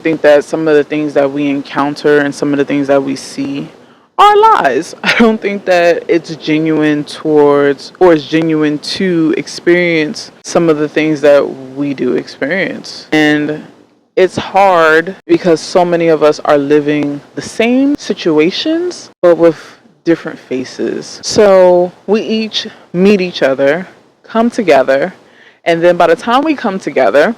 I think that some of the things that we encounter and some of the things that we see are lies. I don't think that it's genuine towards or it's genuine to experience some of the things that we do experience. And it's hard because so many of us are living the same situations but with different faces. So we each meet each other, come together, and then by the time we come together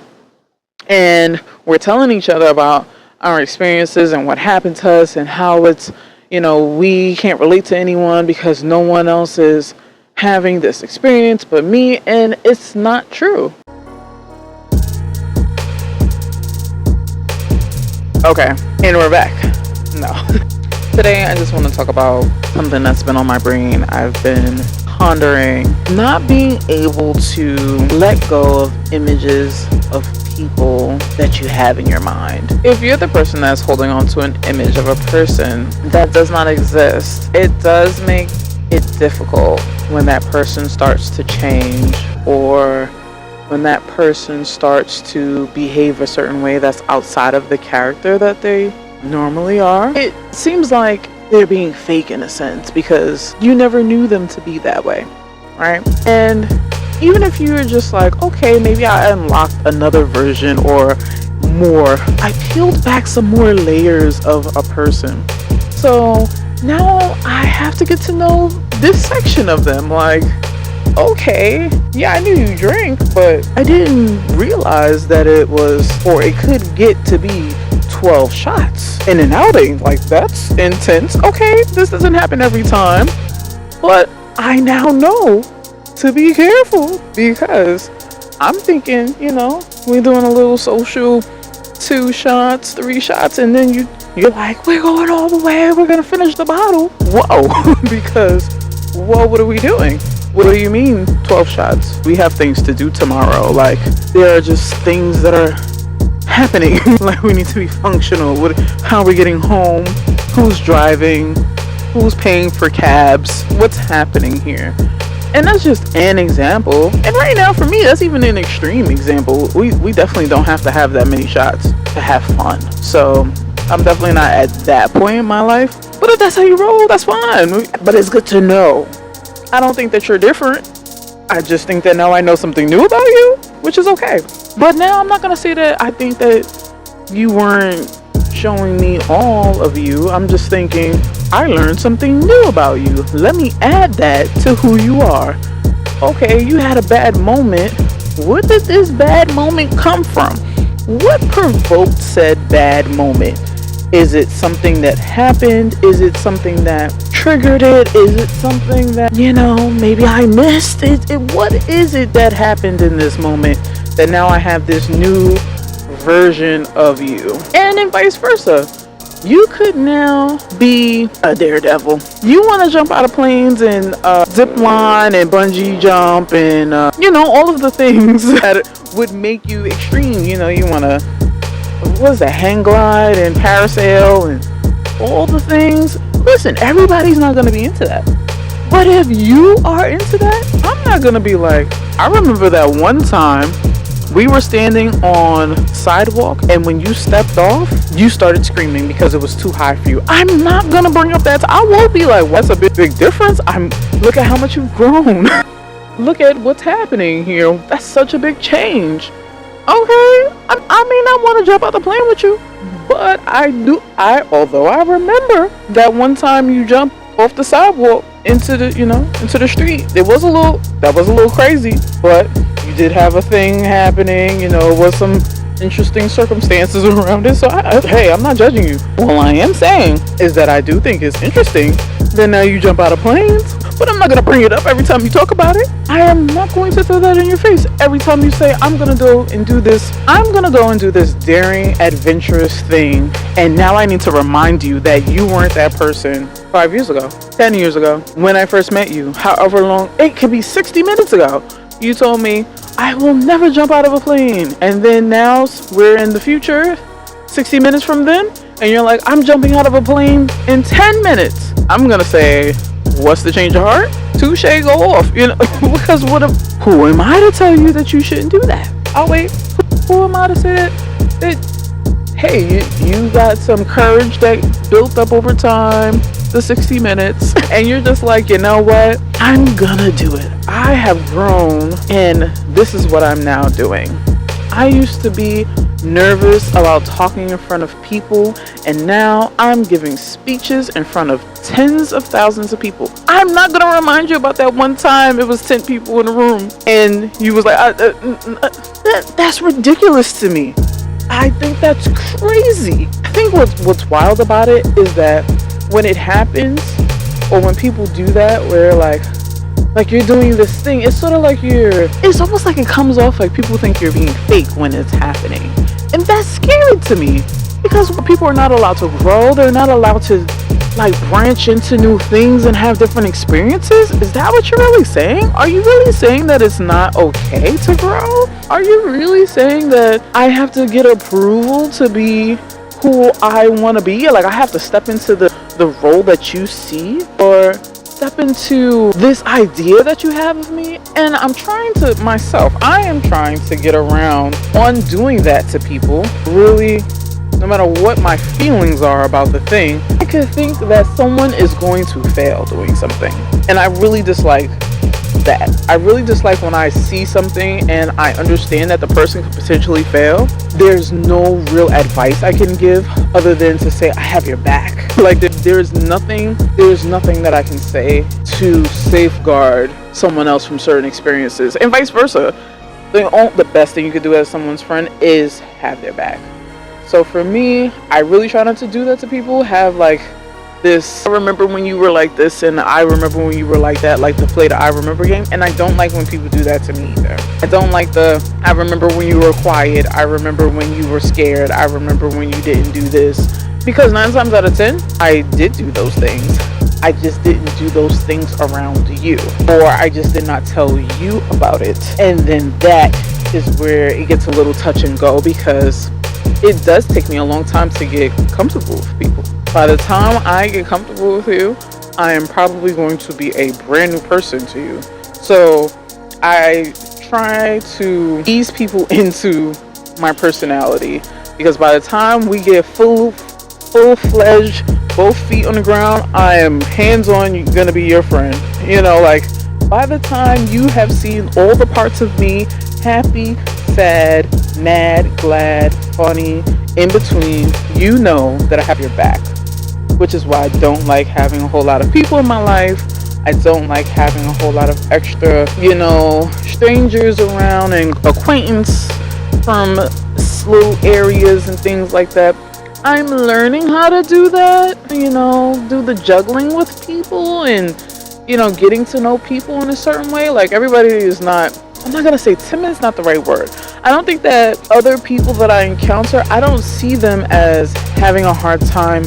and we're telling each other about our experiences and what happened to us and how it's, we can't relate to anyone because no one else is having this experience but me, and it's not true. Okay, and we're back. No. Today I just want to talk about something that's been on my brain. I've been pondering not being able to let go of images of people that you have in your mind. If you're the person that's holding on to an image of a person that does not exist, it does make it difficult when that person starts to change or when that person starts to behave a certain way that's outside of the character that they normally are. It seems like they're being fake in a sense because you never knew them to be that way, right? And even if you're just like, okay, maybe I unlocked another version or more, I peeled back some more layers of a person. So now I have to get to know this section of them. Like, okay, yeah, I knew you drink, but I didn't realize that it was, or it could get to be 12 shots in an outing. Like, that's intense. Okay, this doesn't happen every time, but I now know to be careful because I'm thinking, we're doing a little social 2 shots, 3 shots, and then you're like, we're going all the way, we're gonna finish the bottle. Whoa. Because, what are we doing? What do you mean 12 shots? We have things to do tomorrow. Like, there are just things that are happening. Like, we need to be functional. How are we getting home? Who's driving? Who's paying for cabs? What's happening here? And that's just an example. And right now, for me, that's even an extreme example. We definitely don't have to have that many shots to have fun. So I'm definitely not at that point in my life. But if that's how you roll, that's fine. But it's good to know. I don't think that you're different. I just think that now I know something new about you, which is okay. But now I'm not going to say that I think that you weren't showing me all of you. I'm just thinking, I learned something new about you. Let me add that to who you are. Okay, you had a bad moment. Where did this bad moment come from? What provoked said bad moment? Is it something that happened? Is it something that triggered it? Is it something that, maybe I missed it? What is it that happened in this moment that now I have this new version of you? And then vice versa. You could now be a daredevil. You want to jump out of planes and zip line and bungee jump and, all of the things that would make you extreme. You want to, what is that, hang glide and parasail and all the things. Listen, everybody's not going to be into that. But if you are into that, I'm not going to be like, I remember that one time we were standing on sidewalk and when you stepped off, you started screaming because it was too high for you. I'm not going to bring up that. I won't be like, what's a big difference? Look at how much you've grown. Look at what's happening here. That's such a big change. Okay, I may not want to jump out the plane with you, but although I remember that one time you jumped off the sidewalk into the street. That was a little crazy, but you did have a thing happening, it was some interesting circumstances around it. So hey, I'm not judging you. All I am saying is that I do think it's interesting that now you jump out of planes, but I'm not going to bring it up every time you talk about it. I am not going to throw that in your face every time you say, I'm going to go and do this daring, adventurous thing. And now I need to remind you that you weren't that person 5 years ago, 10 years ago, when I first met you, however long, it could be 60 minutes ago. You told me, I will never jump out of a plane. And then now we're in the future, 60 minutes from then, and you're like, I'm jumping out of a plane in 10 minutes. I'm going to say, what's the change of heart? Touche, go off. Because who am I to tell you that you shouldn't do that? I'll wait. Who am I to say that hey, you got some courage that built up over time, the 60 minutes, and you're just like, you know what? I'm gonna do it. I have grown, and this is what I'm now doing. I used to be nervous about talking in front of people, and now I'm giving speeches in front of tens of thousands of people. I'm not gonna remind you about that one time it was 10 people in the room and you was like, that's ridiculous to me. I think that's crazy. I think what's wild about it is that when it happens, or when people do that, where like you're doing this thing, it's sort of like it's almost like it comes off like people think you're being fake when it's happening. And that's scary to me, because people are not allowed to grow. They're not allowed to like branch into new things and have different experiences. Is that what you're really saying? Are you really saying that it's not okay to grow? Are you really saying that I have to get approval to be who I want to be? Like I have to step into the role that you see, or step into this idea that you have of me? And I am trying to get around on doing that to people. Really, no matter what my feelings are about the thing, I could think that someone is going to fail doing something. And I really dislike that. I really dislike when I see something and I understand that the person could potentially fail. There's no real advice I can give other than to say, I have your back. Like there's nothing that I can say to safeguard someone else from certain experiences, and vice versa. The best thing you could do as someone's friend is have their back. So for me, I really try not to do that to people. Have like this, I remember when you were like this, and I remember when you were like that, like to play the I remember game. And I don't like when people do that to me either. I don't like I remember when you were quiet, I remember when you were scared, I remember when you didn't do this. Because 9 times out of 10, I did do those things. I just didn't do those things around you, or I just did not tell you about it. And then that is where it gets a little touch and go, because it does take me a long time to get comfortable with people. By the time I get comfortable with you, I am probably going to be a brand new person to you. So I try to ease people into my personality, because by the time we get full-fledged, both feet on the ground, I am hands-on, gonna be your friend. You know, like by the time you have seen all the parts of me, happy, sad, mad, glad, funny, in between, you know that I have your back. Which is why I don't like having a whole lot of people in my life. I don't like having a whole lot of extra, strangers around and acquaintance from little areas and things like that. I'm learning how to do that, do the juggling with people and, getting to know people in a certain way. Like everybody is not, I'm not going to say timid is not the right word. I don't think that other people that I encounter, I don't see them as having a hard time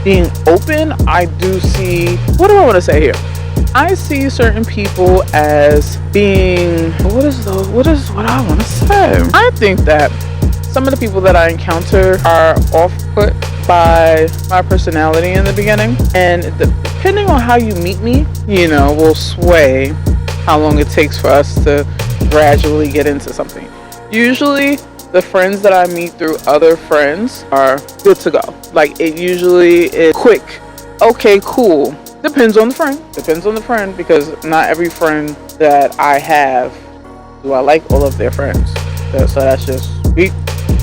being open. I do see, what do I want to say here? I see certain people as being, what I want to say? I think that some of the people that I encounter are off-put by my personality in the beginning, and depending on how you meet me, will sway how long it takes for us to gradually get into something. Usually the friends that I meet through other friends are good to go. Like it usually is quick. Okay, cool. Depends on the friend, because not every friend that I have do I like all of their friends. So that's just be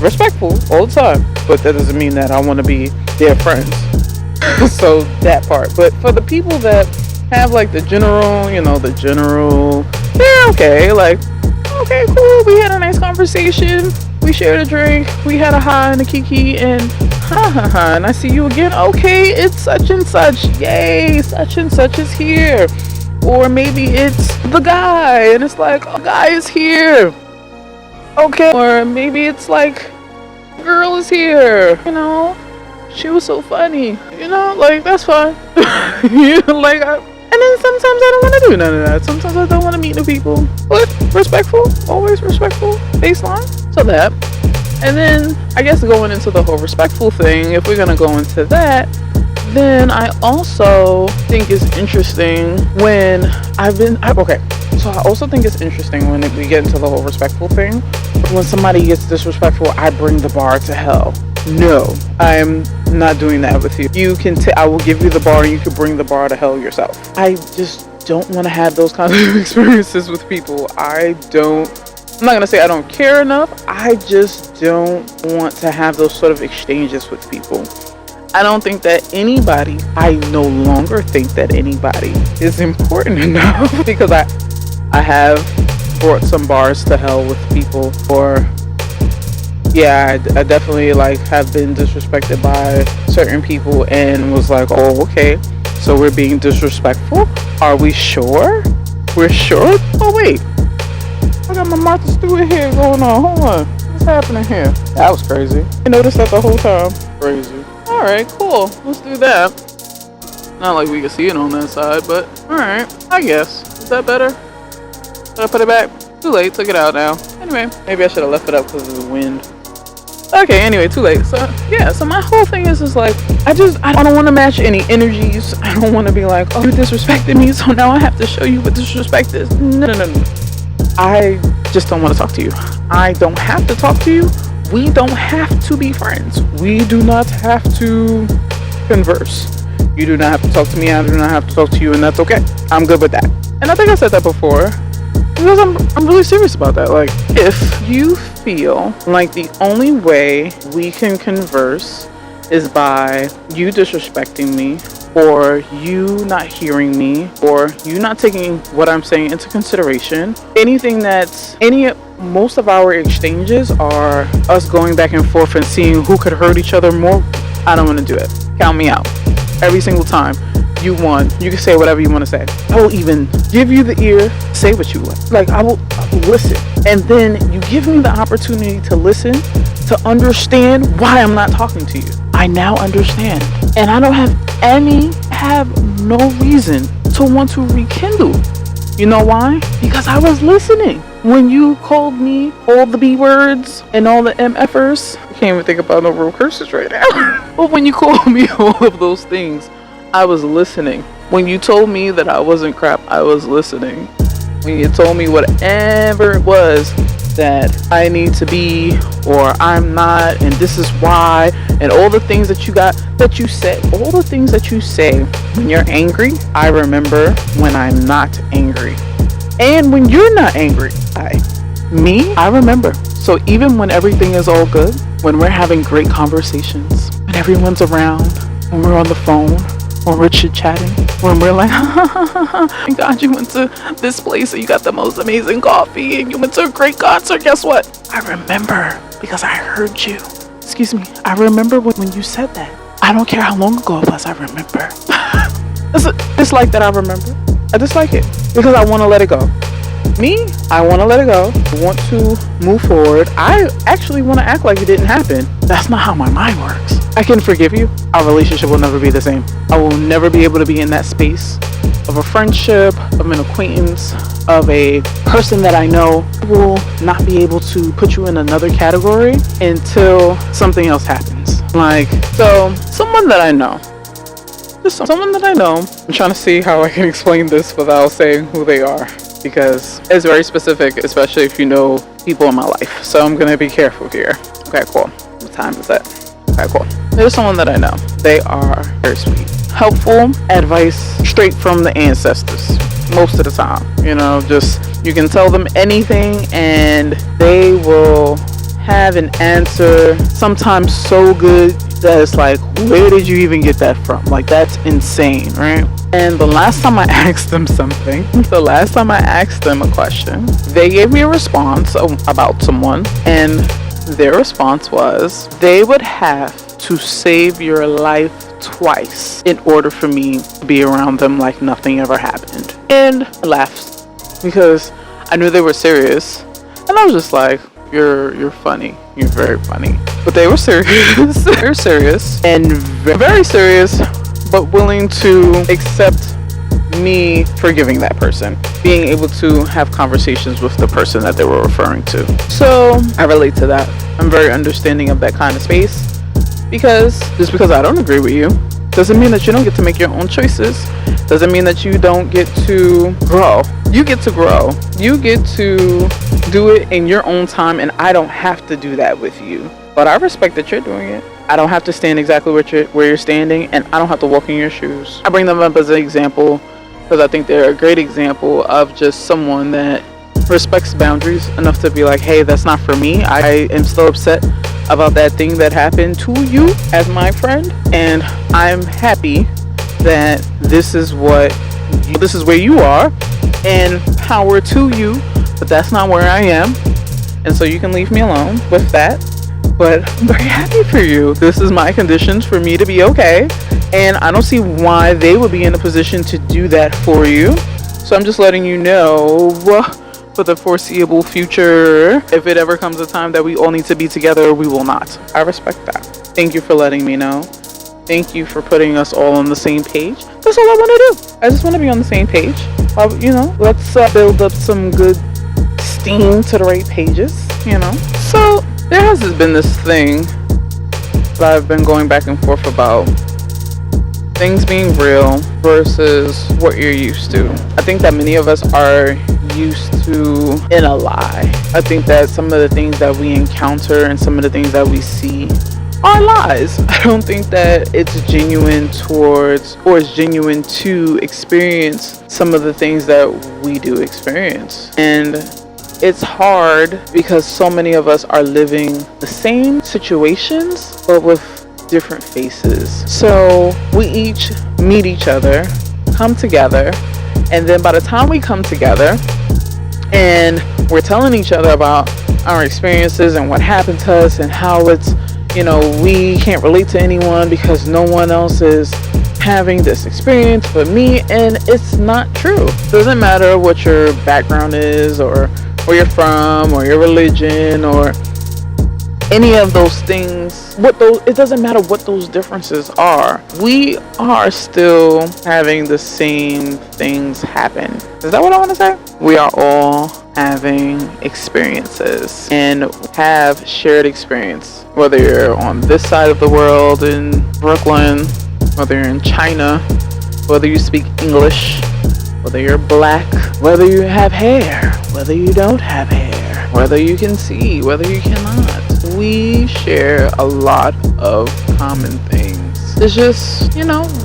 respectful all the time, but that doesn't mean that I want to be their friends. So that part. But for the people that have like the general, they're okay. Like, okay, cool. We had a nice conversation. We shared a drink. We had a hi and a kiki, and ha, and I see you again. Okay, it's such and such. Yay, such and such is here. Or maybe it's the guy, and it's like, a guy is here. Okay. Or maybe it's like, girl is here. She was so funny. Like that's fine. And then sometimes I don't want to do none of that. Sometimes I don't want to meet new people. But respectful, always respectful, baseline. So that. And then I guess going into the whole respectful thing, if we're going to go into that, then I also think it's interesting when So I also think it's interesting when we get into the whole respectful thing. When somebody gets disrespectful, I bring the bar to hell. No, I am not doing that with you. You can I will give you the bar and you can bring the bar to hell yourself. I just don't want to have those kinds of experiences with people. I'm not gonna say I don't care enough. I just don't want to have those sort of exchanges with people. I don't think that I no longer think that anybody is important enough because I have brought some bars to hell with people, or yeah, I definitely like have been disrespected by certain people and was like, oh, okay, so we're being disrespectful? Are we sure? We're sure? Oh, wait. I got my Martha Stewart here going on. Hold on. What's happening here? That was crazy. I noticed that the whole time. Crazy. Alright, cool. Let's do that. Not like we can see it on that side, but alright. I guess. Is that better? Should I put it back? Too late. Took it out now. Anyway, maybe I should have left it up because of the wind. Okay, anyway, too late. So, yeah, so my whole thing is just like, I don't want to match any energies. I don't want to be like, oh, you disrespected me, so now I have to show you what disrespect is. No. I just don't want to talk to you. I don't have to talk to you. We don't have to be friends. We do not have to converse. You do not have to talk to me. I do not have to talk to you, and that's okay. I'm good with that. And I think I said that before because I'm really serious about that. Like, if you feel like the only way we can converse is by you disrespecting me, or you not hearing me, or you not taking what I'm saying into consideration, most of our exchanges are us going back and forth and seeing who could hurt each other more. I don't want to do it. Count me out. Every single time. You won. You can say whatever you want to say. I will even give you the ear, say what you want. Like, I will listen. And then you give me the opportunity to listen, to understand why I'm not talking to you. I now understand. And I don't have no reason to want to rekindle. You know why? Because I was listening. When you called me all the B words and all the MFers, I can't even think about no real curses right now. But when you called me all of those things, I was listening. When you told me that I wasn't crap, I was listening. When you told me whatever it was that I need to be or I'm not, and this is why, and all the things that you said, all the things that you say when you're angry, I remember when I'm not angry. And when you're not angry, I remember. So even when everything is all good, when we're having great conversations, when everyone's around, when we're on the phone, when we're chit-chatting, when we're like, my God, you went to this place and you got the most amazing coffee and you went to a great concert. Guess what? I remember because I heard you. Excuse me. I remember when you said that. I don't care how long ago it was. I remember. It's like that. I remember. I just like it because I want to let it go. I want to let it go. I want to move forward. I actually want to act like it didn't happen. That's not how my mind works. I can forgive you. Our relationship will never be the same. I will never be able to be in that space of a friendship, of an acquaintance, of a person that I know. I will not be able to put you in another category until something else happens. Someone that I know. Just someone that I know. I'm trying to see how I can explain this without saying who they are, because it's very specific, especially if you know people in my life. So I'm gonna be careful here. Okay, cool. What time is that? Okay, cool. There's someone that I know. They are very sweet. Helpful advice straight from the ancestors most of the time. You can tell them anything and they will have an answer, sometimes so good that it's like, where did you even get that from? Like, that's insane, right? And the last time I asked them a question, they gave me a response about someone, and their response was, they would have to save your life twice in order for me to be around them like nothing ever happened. And I laughed because I knew they were serious, and I was just like, you're funny. You're very funny. But they were serious. They're serious and very serious, but willing to accept me forgiving that person, being able to have conversations with the person that they were referring to. So I relate to that. I'm very understanding of that kind of space, because just because I don't agree with you doesn't mean that you don't get to make your own choices. Doesn't mean that you don't get to grow. You get to grow. You get to do it in your own time, and I don't have to do that with you. But I respect that you're doing it. I don't have to stand exactly where you're standing, and I don't have to walk in your shoes. I bring them up as an example because I think they're a great example of just someone that respects boundaries enough to be like, hey, that's not for me. I am still upset about that thing that happened to you as my friend, and I'm happy that this is where you are, and power to you, but that's not where I am, and so you can leave me alone with that. But I'm very happy for you. This is my conditions for me to be okay, and I don't see why they would be in a position to do that for you. So I'm just letting you know for the foreseeable future, if it ever comes a time that we all need to be together, we will not. I respect that. Thank you for letting me know. Thank you for putting us all on the same page. That's all I want to do. I just want to be on the same page. Let's build up some good steam to the right pages, So there has been this thing that I've been going back and forth about. Things being real versus what you're used to. I think that many of us are used to in a lie. I think that some of the things that we encounter and some of the things that we see are lies. I don't think that it's genuine it's genuine to experience some of the things that we do experience. And it's hard because so many of us are living the same situations but with different faces. So we each meet each other, come together, and then by the time we come together and we're telling each other about our experiences and what happened to us and how it's, we can't relate to anyone because no one else is having this experience but me, and it's not true. It doesn't matter what your background is or where you're from or your religion or any of those things. It doesn't matter what those differences are. We are still having the same things happen. Is that what I want to say? We are all having experiences and have shared experience. Whether you're on this side of the world in Brooklyn, whether you're in China, whether you speak English, whether you're black, whether you have hair, whether you don't have hair, whether you can see, whether you cannot. We share a lot of common things. It's just,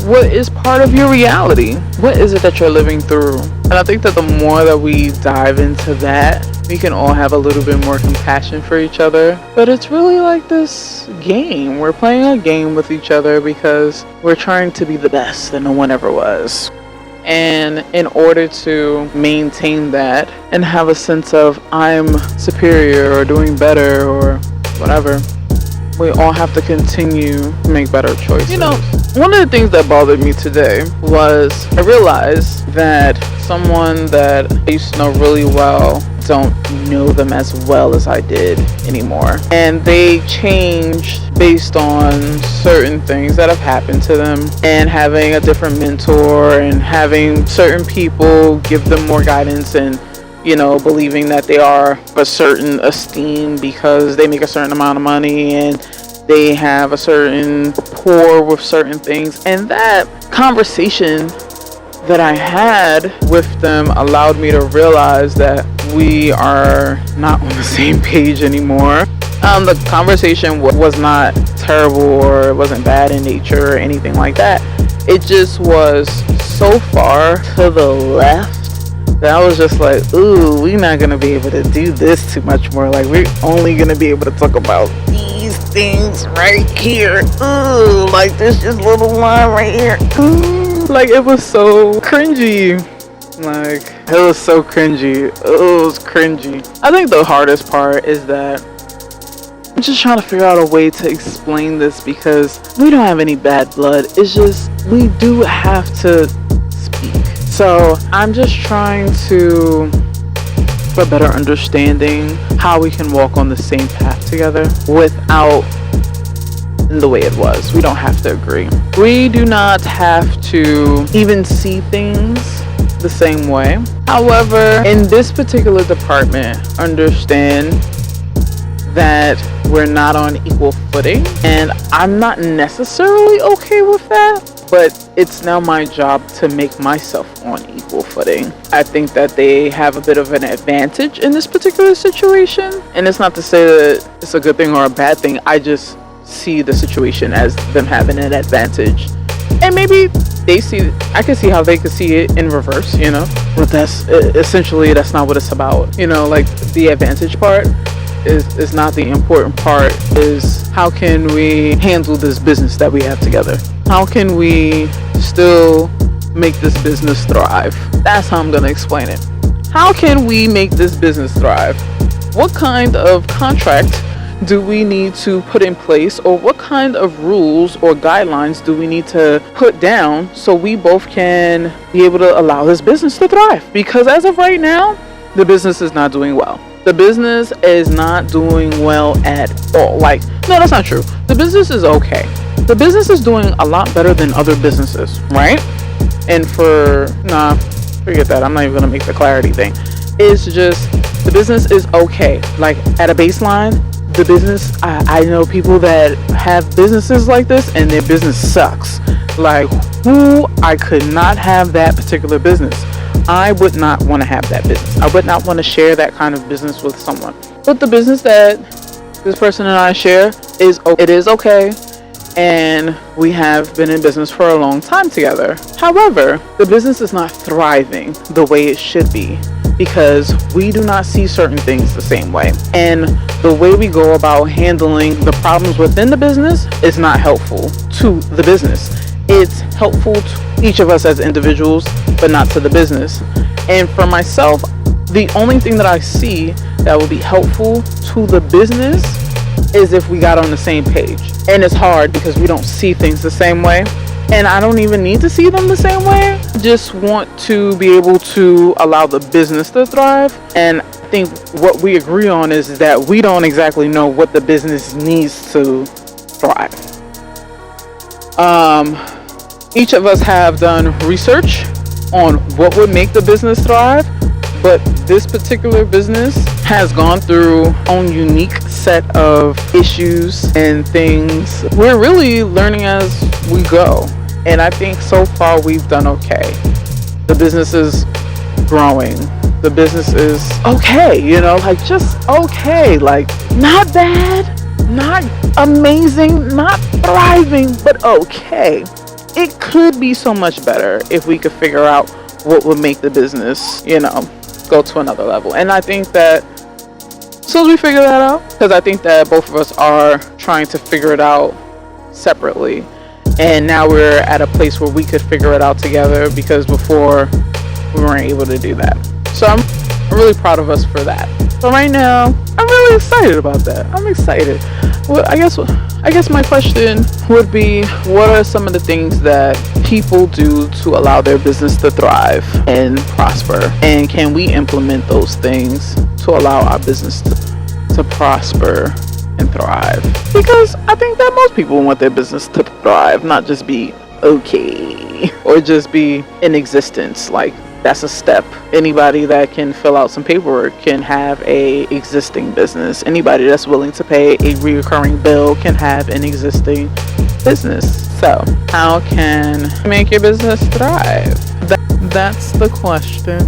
what is part of your reality? What is it that you're living through? And I think that the more that we dive into that, we can all have a little bit more compassion for each other. But it's really like this game. We're playing a game with each other because we're trying to be the best that no one ever was. And in order to maintain that and have a sense of I'm superior or doing better or whatever, we all have to continue to make better choices. One of the things that bothered me today was I realized that someone that I used to know really well don't know them as well as I did anymore. And they changed based on certain things that have happened to them, and having a different mentor and having certain people give them more guidance and believing that they are a certain esteem because they make a certain amount of money and they have a certain rapport with certain things. And that conversation that I had with them allowed me to realize that we are not on the same page anymore. The conversation was not terrible or it wasn't bad in nature or anything like that. It just was so far to the left that I was just like, ooh, we're not going to be able to do this too much more. Like, we're only going to be able to talk about these things right here. Ooh, like this just little line right here. Ooh, like it was so cringy. Like, it was so cringy. It was cringy. I think the hardest part is that I'm just trying to figure out a way to explain this because we don't have any bad blood. It's just, we do have to speak. So I'm just trying to, for better understanding, how we can walk on the same path together without the way it was. We don't have to agree. We do not have to even see things the same way. However, in this particular department, understand that we're not on equal footing, and I'm not necessarily okay with that, but it's now my job to make myself on equal footing. I think that they have a bit of an advantage in this particular situation, and it's not to say that it's a good thing or a bad thing. I just see the situation as them having an advantage. And maybe I can see how they could see it in reverse, but that's essentially, that's not what it's about. Like, the advantage part is not the important part. Is how can we handle this business that we have together? How can we still make this business thrive? That's how I'm gonna explain it. How can we make this business thrive? What kind of contract do we need to put in place, or what kind of rules or guidelines do we need to put down so we both can be able to allow this business to thrive? Because as of right now, the business is not doing well. The business is not doing well at all. Like, no, that's not true. The business is okay. The business is doing a lot better than other businesses, right? And forget that. I'm not even gonna make the clarity thing. It's just, the business is okay. Like, at a baseline, the business, I know people that have businesses like this and their business sucks. Like, I could not have that particular business. I would not want to have that business. I would not want to share that kind of business with someone. But the business that this person and I share is okay, and we have been in business for a long time together. However, the business is not thriving the way it should be, because we do not see certain things the same way. And the way we go about handling the problems within the business is not helpful to the business. It's helpful to each of us as individuals, but not to the business. And for myself, the only thing that I see that would be helpful to the business is if we got on the same page. And it's hard because we don't see things the same way. And I don't even need to see them the same way. I just want to be able to allow the business to thrive. And I think what we agree on is that we don't exactly know what the business needs to thrive. Each of us have done research on what would make the business thrive, but this particular business has gone through its own unique set of issues and things. We're really learning as we go, and I think so far we've done okay. The business is growing. The business is okay, like, just okay, like, not bad, not amazing, not thriving, but okay. It could be so much better if we could figure out what would make the business, go to another level. And I think that as soon as we figure that out, because I think that both of us are trying to figure it out separately, and now we're at a place where we could figure it out together, because before we weren't able to do that. So I'm really proud of us for that. So right now, I'm really excited about that. I'm excited. Well, I guess my question would be, what are some of the things that people do to allow their business to thrive and prosper? And can we implement those things to allow our business to prosper and thrive? Because I think that most people want their business to thrive, not just be okay or just be in existence. Like, that's a step. Anybody that can fill out some paperwork can have a existing business. Anybody that's willing to pay a recurring bill can have an existing business. So, how can you make your business thrive? That's the question.